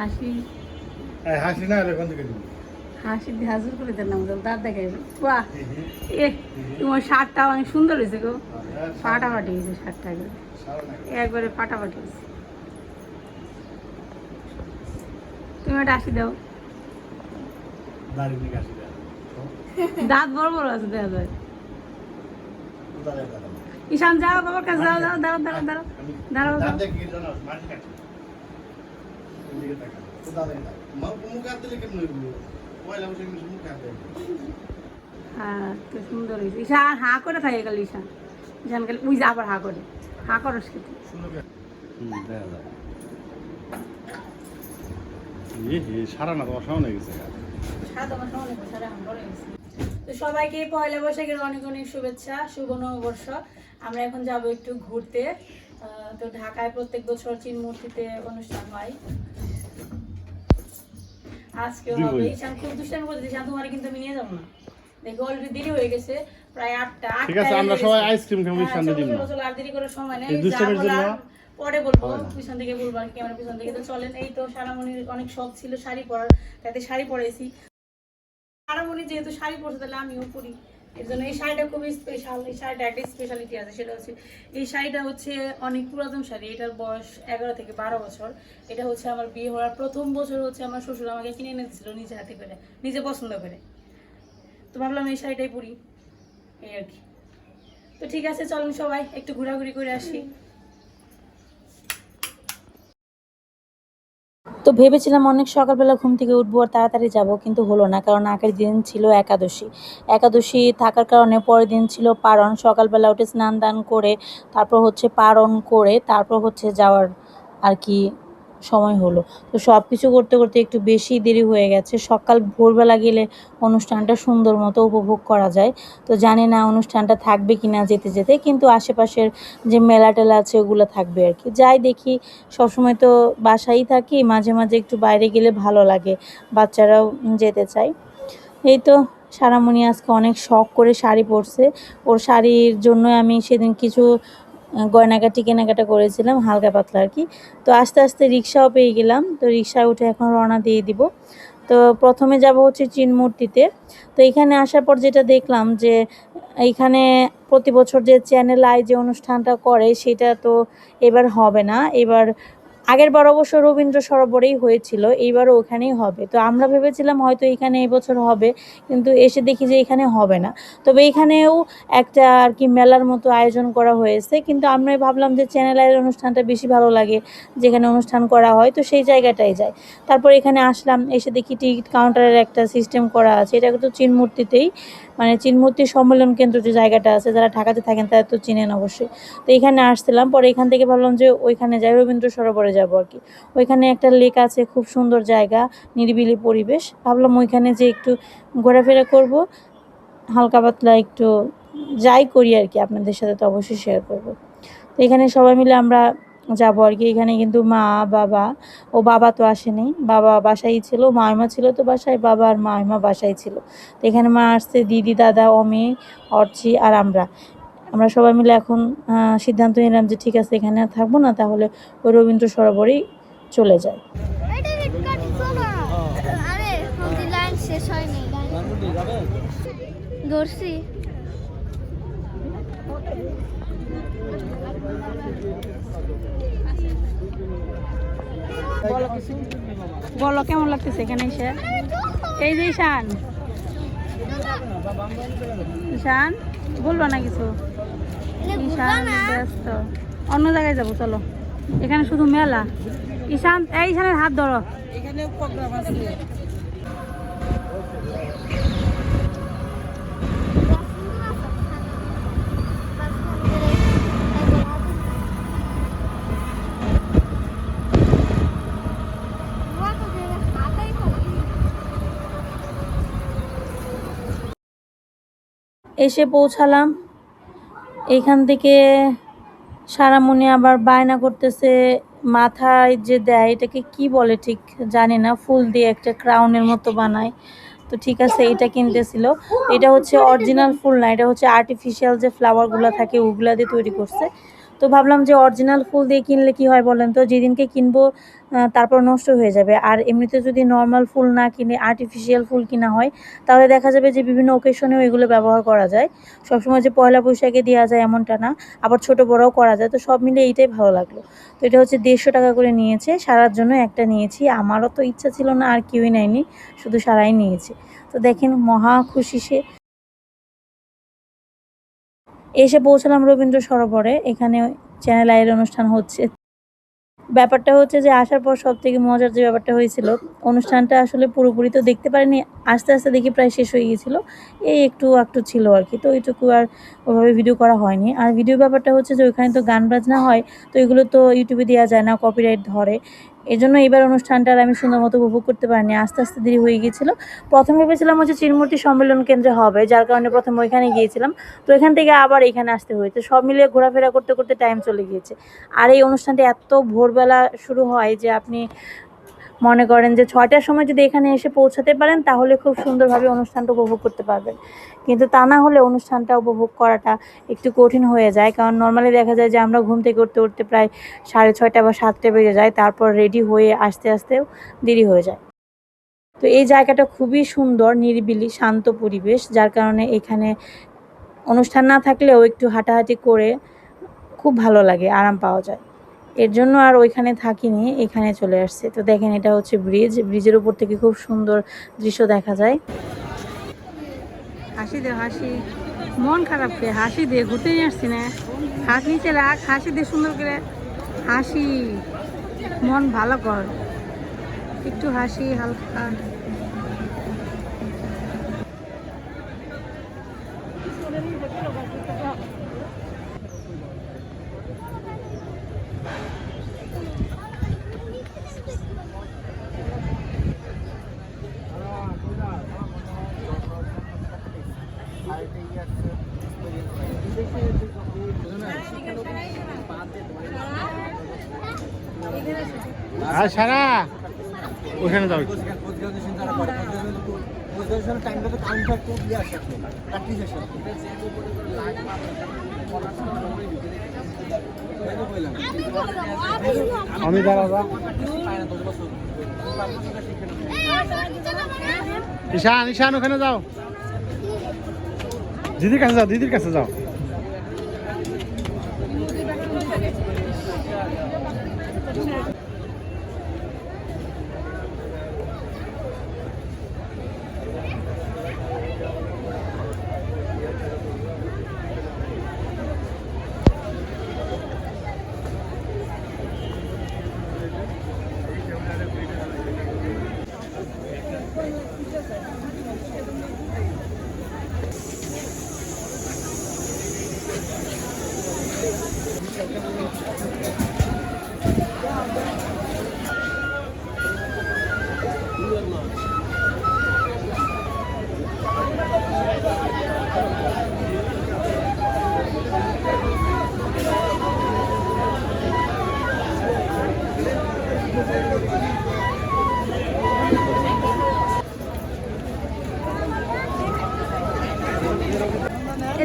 হাসি হাসি না এখন থেকে হাসি দিয়ে হাজুর করে দেন না দাঁত দেখাই বাহ এ তোমার শার্টটা অনেক সুন্দর হয়েছে গো ফাটাফাটি হয়েছে শার্টটা একবারে ফাটাফাটি হয়েছে তুমি একটা হাসি দাও দাঁত বড় বড় আছে দেখা যায় ঈশান যাও বাবার কাছে যাও যাও দাঁড়াও দাঁড়াও দাঁড়াও দাঁড়াও হ্যাঁ তো সুন্দর হয়েছে ঈশা হা করে থাকে গেল ঈশা জান গেল বুঝ আবার হা করে হা করো খেতে সারা না তোমার সামনে গেছে তো সবাইকে পয়লা বৈশাখের অনেক অনেক শুভেচ্ছা শুভ নববর্ষ। আমরা এখন যাব একটু ঘুরতে। তো ঢাকায় প্রত্যেক বছর চিনমূর্তিতে অনুষ্ঠান হয়, আজকে হবে। ঈশান খুব দুষ্টামি করতে ঈশান তোমার কিন্তু আমি নিয়ে যাবো না, দেখো অলরেডি দেরি হয়ে গেছে প্রায় 8টা। ঠিক আছে আমরা সবাই আইসক্রিম খাবো, ঈশান দিন না চলো আর দেরি করার সময় নেই, পরে বলবো পিছন থেকে বলবো আর ক্যামেরা পিছন থেকে। তো চলেন, এই তো সারামণির অনেক শখ ছিল শাড়ি পরার, তাতে শাড়ি পরেছি। সারামণি যেহেতু শাড়ি পরছে তাহলে আমিও পরি, এর জন্য এই শাড়িটা খুবই স্পেশাল। এই শাড়িটা একটা স্পেশালিটি আছে, সেটা হচ্ছে এই শাড়িটা হচ্ছে অনেক পুরাতন শাড়ি। এটার বয়স 11 থেকে 12 বছর। এটা হচ্ছে আমার বিয়ে হওয়ার প্রথম বছর হচ্ছে আমার শ্বশুর আমাকে কিনে এনেছিল নিজে হাতে করে, নিজে পছন্দ করে। তো ভাবলাম এই শাড়িটাই পরি, এই আর কি। তো ঠিক আছে চলুন সবাই একটু ঘোরাঘুরি করে আসি। তো ভেবেছিলাম অনেক সকালবেলা ঘুম থেকে উঠবো আর তাড়াতাড়ি যাব, কিন্তু হলো না, কারণ আগের দিন ছিল একাদশী থাকার কারণে পরের দিন ছিল পারণ। সকালবেলা উঠে স্নান দান করে তারপর হচ্ছে পারণ করে তারপর হচ্ছে যাওয়ার আর কি সময় হলো। তো সব কিছু করতে করতে একটু বেশি দেরি হয়ে গেছে। সকাল ভোরবেলা গেলে অনুষ্ঠানটা সুন্দর মতো উপভোগ করা যায়। তো জানি না অনুষ্ঠানটা থাকবে কি না যেতে যেতে, কিন্তু আশেপাশের যে মেলা টেলা আছে ওগুলো থাকবে আর কি। যাই দেখি, সবসময় তো বাসায় থাকি, মাঝে মাঝে একটু বাইরে গেলে ভালো লাগে, বাচ্চারাও যেতে চায়। এই তো সারামণি আজকে অনেক শখ করে শাড়ি পরছে, ওর শাড়ির জন্য আমি সেদিন কিছু গয়নাগাটি কেনাকাটা করেছিলাম হালকা পাতলা আর কি। তো আস্তে আস্তে রিক্সাও পেয়ে গেলাম, তো রিক্সায় উঠে এখন রওনা দিয়ে দিব। তো প্রথমে যাব হচ্ছে চিনমূর্তিতে। তো এখানে আসার পর যেটা দেখলাম যে এইখানে প্রতি বছর যে চ্যানেল আই যে অনুষ্ঠানটা করে সেটা তো এবার হবে না। এবার আগের বার অবশ্য রবীন্দ্র সরোবরেই হয়েছিল, এইবারও ওখানেই হবে। তো আমরা ভেবেছিলাম হয়তো এখানে এই বছর হবে, কিন্তু এসে দেখি যে এখানে হবে না। তবে এখানেও একটা আর কি মেলার মতো আয়োজন করা হয়েছে, কিন্তু আমরা ভাবলাম যে চ্যানেল আইয়ের অনুষ্ঠানটা বেশি ভালো লাগে, যেখানে অনুষ্ঠান করা হয়, তো সেই জায়গাটাই যাই। তারপর এখানে আসলাম, এসে দেখি টিকিট কাউন্টারের একটা সিস্টেম করা আছে। এটা তো চিনমূর্তিতেই, মানে চিনমূর্তি সম্মেলন কেন্দ্র যে জায়গাটা আছে, যারা ঢাকাতে থাকেন তারা তো চিনেন অবশ্যই। তো এখানে আসছিলাম, পরে এখান থেকে ভাবলাম যে ওইখানে যাই, রবীন্দ্র সরোবরে যাবো আর কি। ওইখানে একটা লেক আছে, খুব সুন্দর জায়গা, নিরিবিলি পরিবেশ। ভাবলাম ওইখানে যে একটু ঘোরাফেরা করব, হালকা পাতলা একটু যাই করি আর কি, আপনাদের সাথে তো অবশ্যই শেয়ার করব। তো এখানে সবাই মিলে আমরা যাবো আর কি। এখানে কিন্তু মা বাবা, ও বাবা তো আসেনি, বাবা বাসায় ছিল, মাইমা ছিল তো বাসায়, বাবা আর মাইমা বাসায় ছিল। তো এখানে মা আসছে, দিদি, দাদা, অমি, অর্চি আর আমরা সবাই মিলে এখন সিদ্ধান্ত নিলাম যে ঠিক আছে এখানে আর থাকবো না, তাহলে ওই রবীন্দ্র সরোবরেই চলে যায়। আরে নদী লাইন শেষ হয়নি ধরছি বলো কেমন লাগতেছে এখানে এসে? এই যে ঈশান, ঈশান বলবো না কিছু? ঈশান ব্যস্ত, অন্য জায়গায় যাবো চলো। এখানে শুধু মেলা। ঈশান, এই ঈশানের হাত ধরো। এখানে প্রোগ্রাম আছে। এসে পৌঁছালাম। এখান থেকে সারামণি আবার বায়না করতেছে, মাথায় যে দেয় এটাকে কি বলে ঠিক জানি না, ফুল দিয়ে একটা ক্রাউনের মতো বানায়। তো ঠিক আছে, এটা কিনতেছিল। এটা হচ্ছে অরিজিনাল ফুল না, এটা হচ্ছে আর্টিফিশিয়াল যে ফ্লাওয়ারগুলো থাকে ওগুলা দিয়ে তৈরি করছে। তো ভাবলাম যে অরিজিনাল ফুল দিয়ে কিনলে কি হয় বলেন তো, যেদিনকে কিনবো তারপর নষ্ট হয়ে যাবে। আর এমনিতে যদি নর্মাল ফুল না কিনে আর্টিফিশিয়াল ফুল কিনা হয় তাহলে দেখা যাবে যে বিভিন্ন ওকেশনেও এগুলো ব্যবহার করা যায়। সবসময় যে পয়লা বৈশাখে দেওয়া যায় এমনটা না, আবার ছোট বড়ও করা যায়। তো সব মিলে এইটাই ভালো লাগলো। তো এটা হচ্ছে 150 টাকা করে নিয়েছে, সারার জন্য একটা নিয়েছি। আমারও তো ইচ্ছা ছিল না, আর কেউই নেয়নি, শুধু সারাই নিয়েছে। তো দেখেন মহা খুশি সে। এসে পৌঁছালাম রবীন্দ্র সরোবরে। এখানে চ্যানেল আইয়ের অনুষ্ঠান হচ্ছে। ব্যাপারটা হচ্ছে যে আসার পর সব থেকে মজার যে ব্যাপারটা হয়েছিল, অনুষ্ঠানটা আসলে পুরোপুরি তো দেখতে পারিনি, আস্তে আস্তে দেখি প্রায় শেষ হয়ে গিয়েছিলো। এই একটু একটু ছিল আর কি, তো এইটুকু আর ওইভাবে ভিডিও করা হয়নি। আর ভিডিও ব্যাপারটা হচ্ছে যে ওইখানে তো গান বাজনা হয়, তো এগুলো তো ইউটিউবে দেওয়া যায় না, কপিরাইট ধরে। এই জন্য এবার অনুষ্ঠানটার আমি সুন্দর মতো উপভোগ করতে পারিনি, আস্তে আস্তে দেরি হয়ে গিয়েছিল। প্রথমে ভেবেছিলাম হচ্ছে চিরমূর্তি সম্মেলন কেন্দ্রে হবে, যার কারণে প্রথমে ওইখানে গিয়েছিলাম। তো এখান থেকে আবার এখানে আসতে হয়েছে, সব মিলিয়ে ঘোরাফেরা করতে করতে টাইম চলে গিয়েছে। আর এই অনুষ্ঠানটি এত ভোরবেলা শুরু হয় যে আপনি মনে করেন যে 6টার সময় যদি এখানে এসে পৌঁছাতে পারেন তাহলে খুব সুন্দরভাবে অনুষ্ঠানটা উপভোগ করতে পারবেন। কিন্তু তা না হলে অনুষ্ঠানটা উপভোগ করাটা একটু কঠিন হয়ে যায়, কারণ নর্মালি দেখা যায় যে আমরা ঘুম থেকে উঠতে উঠতে প্রায় 6:30 বা 7টা বেজে যায়, তারপর রেডি হয়ে আসতে আসতেও দেরি হয়ে যায়। তো এই জায়গাটা খুবই সুন্দর, নিরিবিলি শান্ত পরিবেশ, যার কারণে এখানে অনুষ্ঠান না থাকলেও একটু হাঁটাহাঁটি করে খুব ভালো লাগে, আরাম পাওয়া যায়। এর জন্য আর ওইখানে থাকিনি, এখানে চলে আসছে। তো দেখেন এটা হচ্ছে ব্রিজ, ব্রিজের উপর থেকে খুব সুন্দর দৃশ্য দেখা যায়। হাসি দে হাসি, মন খারাপ করে হাসি দিয়ে ঘুরতে নিয়ে আসছি না, হাত নিচে রাখ, হাসি দিয়ে সুন্দর করে হাসি, মন ভালো কর, একটু হাসি হালকা। আর সারা ওখানে যাও। আমি দাঁড়াবা ঈশান, ঈশান ওখানে যাও, দিদির কাছে যাও, দিদির কাছে যাও।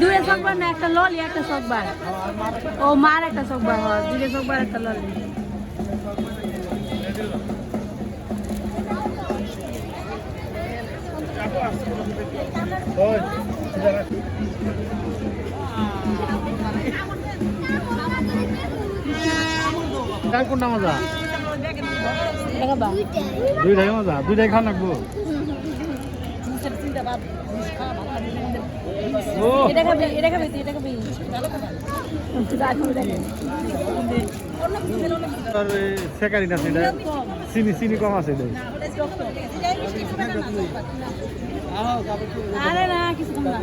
দুইটা চকবার না, একটা ললি একটা চকবার, ও মার একটা চকবার হয়, দুইটা চকবার একটা ললি। ওই সিধা রাখ। কার কোনটা মজা? দুইটাই মজা, দুইটাই খাওয়া লাগবো। ও আর সেকারি না সেটা চিনি চিনি কম আছে এটাই। আরে না কিছু কম না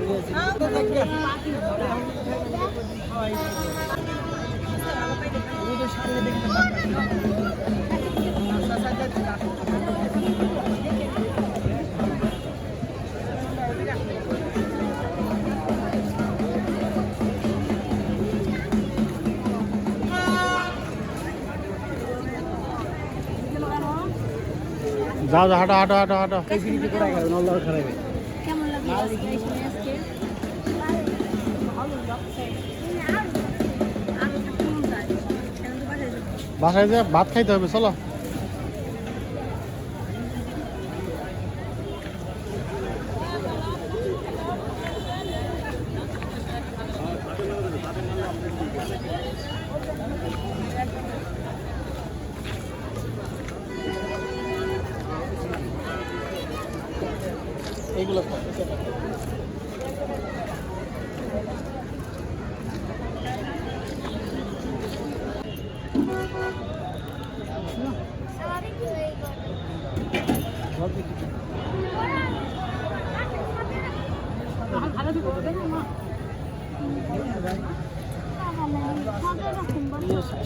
যাও যাও হাঁটো হাঁটো হাঁটো হাঁটো। কেমন লাগে আজকে বাসায় যে ভাত খাইতে হবে চলো। এইগুলো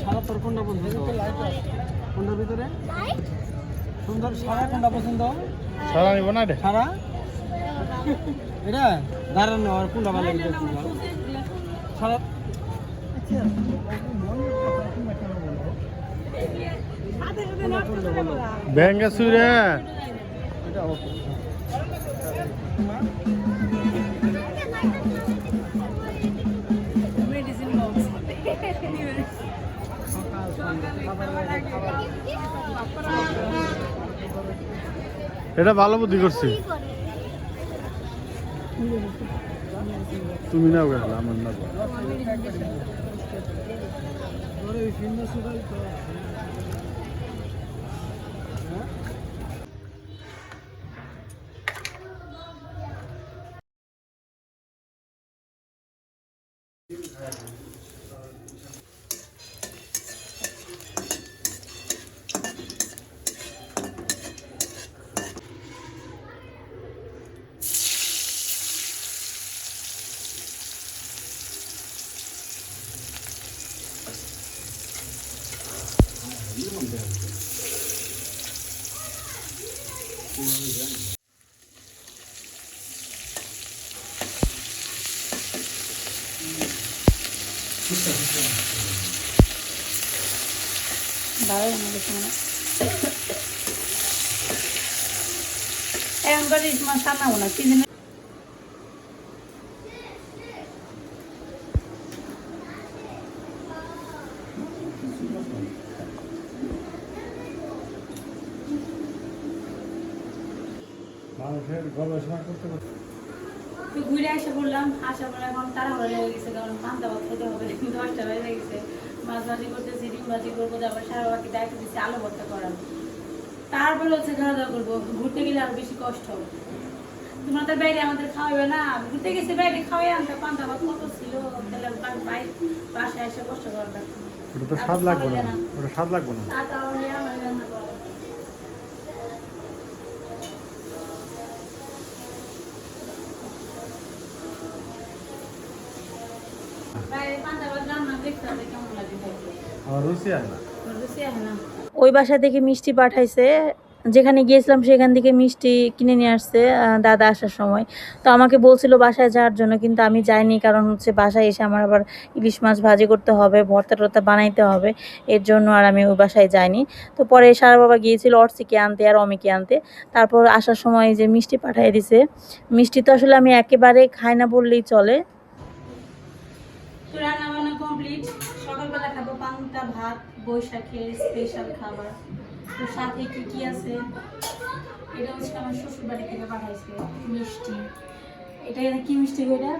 সারা তোর কোনটা পছন্দ? কোনটার ভিতরে সুন্দর সারা কোনটা পছন্দ? সারা নিব না রে সারা এটা দাঁড়ানো আর কোনটা ভালো লাগে সারা ব্যাঙ্গে সুরে এটা মেডিসিন বক্স এটা ভালো বুদ্ধি করছি। তুমি নাও গেল আমার না ভালো লাগে না এখন করে মাছ রান্না না সিজনে মানুষের গবেষণা করতে করতে ঘুরে আসা বললাম আসা বলে এখন তারা হয়ে লেগে গেছে কারণ পান্তা ভাত খেতে হবে 10টা বেজে গেছে মাছ ভাজি করতেছি ডিম ভাজি করবো তারপর সারা বাকি দায়িত্ব দিচ্ছি আলু ভর্তা করার তারপরে হচ্ছে খাওয়া দাওয়া করবো ঘুরতে গেলে আরো বেশি কষ্ট হবে তোমাদের বাইরে আমাদের খাওয়াবে না ঘুরতে গেছে বাইরে খাওয়াই আনতে পান্তা ভাত কত ছিল তাহলে বাসায় এসে কষ্ট করার লাগতো ওটা তো স্বাদ লাগবে না, ওটা স্বাদ লাগবে না। আর তাহলে আমার রান্না করা বাইরে পান্তা ভাত রান্না দেখতে হবে কেমন লাগে আমার রুচি হয় না। রুচি আছে না ওই বাসা থেকে মিষ্টি পাঠাইছে, যেখানে গিয়েছিলাম সেখান থেকে মিষ্টি কিনে নিয়ে আসছে দাদা আসার সময়। তো আমাকে বলছিল বাসায় যাওয়ার জন্য, কিন্তু আমি যাইনি, কারণ হচ্ছে বাসায় এসে আমার আবার ইলিশ মাছ ভাজি করতে হবে, ভর্তা টর্তা বানাইতে হবে, এর জন্য আর আমি ওই বাসায় যাইনি। তো পরে সারা বাবা গিয়েছিল অর্চিকে আনতে আর অমিকে আনতে, তারপর আসার সময় যে মিষ্টি পাঠিয়ে দিছে। মিষ্টি তো আসলে আমি একেবারে খাই না বললেই চলে। তো রান্না বান্না কমপ্লিট, সকালবেলা খাবো পান্তা ভাত, বৈশাখের স্পেশাল খাবার। তো সাথে কি কি আছে, এটা হচ্ছে আমার শ্বশুর বাড়ি থেকে পাঠাইছে মিষ্টি, এটা কি মিষ্টি এটা?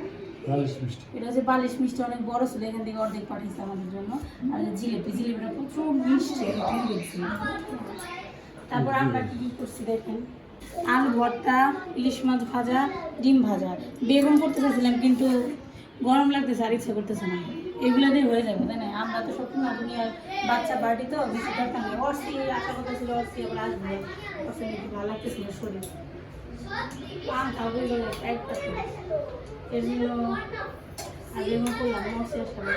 এটা হচ্ছে বালিশ মিষ্টি, অনেক বড় ছিল, এখান থেকে অর্ধেক পাঠিয়েছে আমাদের জন্য। আর জিলিপিটা প্রচুর মিষ্টি, তারপর আমরা কি কি করছি দেখেন, আলু ভর্তা, ইলিশ মাছ ভাজা, ডিম ভাজা, বেগুন করতে চাইছিলাম কিন্তু গরম লাগতেছে আর ইচ্ছা করতেছে না, এগুলো দিয়ে হয়ে যাবে তাই না? আমরা তো সব আপনি আর বাচ্চা বাড়ি তো বেশি দরকার নেই। অর্সি আশা কথা ছিল, অর্সি আবার আসবে, অর্সি একটু ভালো লাগতেছিল শরীর, একটা এর জন্য আগে করলাম অর্সি আসলে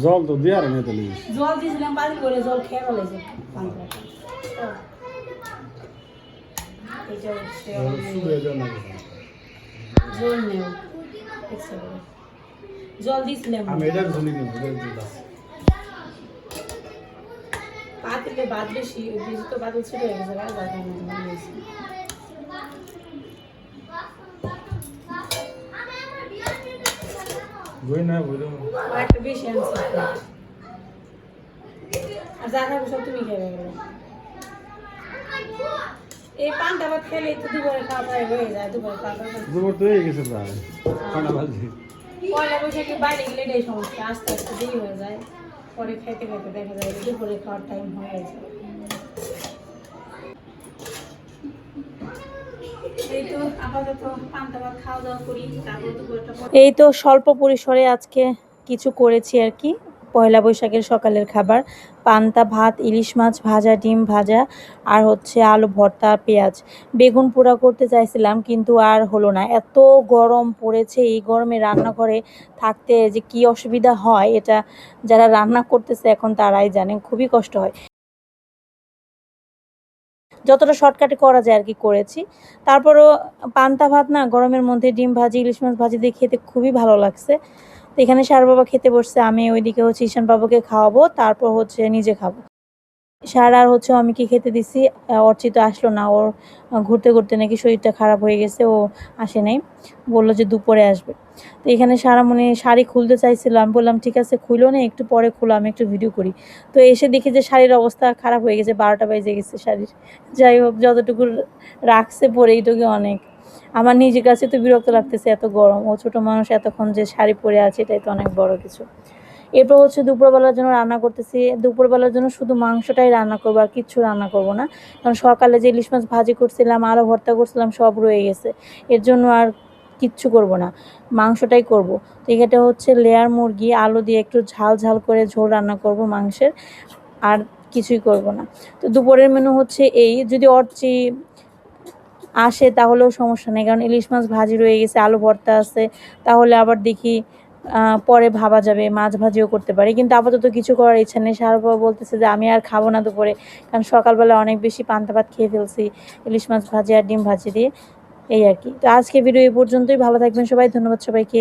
জল তো দিয়ে আর নেই তাহলে জল দিয়েছিলাম বাড়ি করে, জল খেয়ে ফেলেছে জল নেই, জল দিয়েছিলাম পাতিলে ভাত বেশি, বেশি তো বাদল ছিল হয়ে গেছে, একটা বেশি আনছি আর যা খাবো সব তুমি খেয়ে গেলে। এই পান্তা ভাত খেলে তো দুপুরে খাওয়া প্রায় হয়ে যায়, দুপুরে খাওয়া দুপুর তো হয়ে গেছে প্রায় 5টা বাজে। পয়লা বৈশাখে বাইরে গেলে এটাই সমস্যা, আস্তে আস্তে দেরি হয়ে যায়, পরে খেতে খেতে দেখা যায় দুপুরে খাওয়ার টাইম হয়ে গেছে। এই তো আপাতত পান্তা ভাত খাওয়া দাওয়া করি, তারপর দুপুরটা এই তো স্বল্প পরিসরে আজকে কিছু করেছি আর কি। পয়লা বৈশাখের সকালের খাবার পান্তা ভাত, ইলিশ মাছ ভাজা, ডিম ভাজা, আর হচ্ছে আলু ভর্তা, পেঁয়াজ, বেগুন পোড়া করতে চাইছিলাম কিন্তু আর হলো না। এত গরম পড়েছে, এই গরমে রান্নাঘরে থাকতে যে কি অসুবিধা হয় এটা যারা রান্না করতেছে এখন তারাই জানে, খুবই কষ্ট হয়। যতটা শর্টকাটে করা যায় আর কি করেছি। তারপরও পান্তা ভাত না গরমের মধ্যে ডিম ভাজি, ইলিশ মাছ ভাজি দিয়ে খেতে খুবই ভালো লাগছে। তো এখানে সার বাবা খেতে বসছে, আমি ওইদিকে হচ্ছে ঈশান বাবাকে খাওয়াবো, তারপর হচ্ছে নিজে খাবো। সার আর হচ্ছে আমি কি খেতে দিছি, অর্চিত আসলো না, ওর ঘুরতে ঘুরতে নাকি শরীরটা খারাপ হয়ে গেছে, ও আসে নাই, বললো যে দুপুরে আসবে। তো এখানে সারামণি শাড়ি খুলতে চাইছিল, আমি বললাম ঠিক আছে খুলো না, একটু পরে খুলো, আমি একটু ভিডিও করি। তো এসে দেখি যে শাড়ির অবস্থা খারাপ হয়ে গেছে, 12টা বেজে গেছে শাড়ির। যাই হোক যতটুকু রাখছে পরে এইটুকু অনেক। আমার নিজের কাছে তো বিরক্ত লাগতেছে, এত গরম, ও ছোটো মানুষ এতক্ষণ যে শাড়ি পরে আছে এটাই তো অনেক বড় কিছু। এরপর হচ্ছে দুপুরবেলার জন্য রান্না করতেছি। দুপুরবেলার জন্য শুধু মাংসটাই রান্না করবো, আর কিচ্ছু রান্না করব না, কারণ সকালে যে ইলিশ মাছ ভাজি করছিলাম, আলু ভর্তা করছিলাম, সব রয়ে গেছে, এর জন্য আর কিচ্ছু করব না, মাংসটাই করব। তো এখানে হচ্ছে লেয়ার মুরগি আলু দিয়ে একটু ঝাল ঝাল করে ঝোল রান্না করব মাংসের, আর কিছুই করব না। তো দুপুরের মেনু হচ্ছে এই, যদি অর্চি আসে তাহলেও সমস্যা নেই, কারণ ইলিশ মাছ ভাজি রয়ে গেছে, আলু ভর্তা আছে, তাহলে আবার দেখি পরে ভাবা যাবে, মাছ ভাজিও করতে পারি, কিন্তু আপাতত কিছু করার ইচ্ছা নেই। সারবা বলতেছে যে আমি আর খাবো না দুপুরে, কারণ সকালবেলা অনেক বেশি পান্তা ভাত খেয়ে ফেলছি ইলিশ মাছ ভাজি আর ডিম ভাজি দিয়ে, এই আর কি। তো আজকে ভিডিও এই পর্যন্তই, ভালো থাকবেন সবাই, ধন্যবাদ সবাইকে।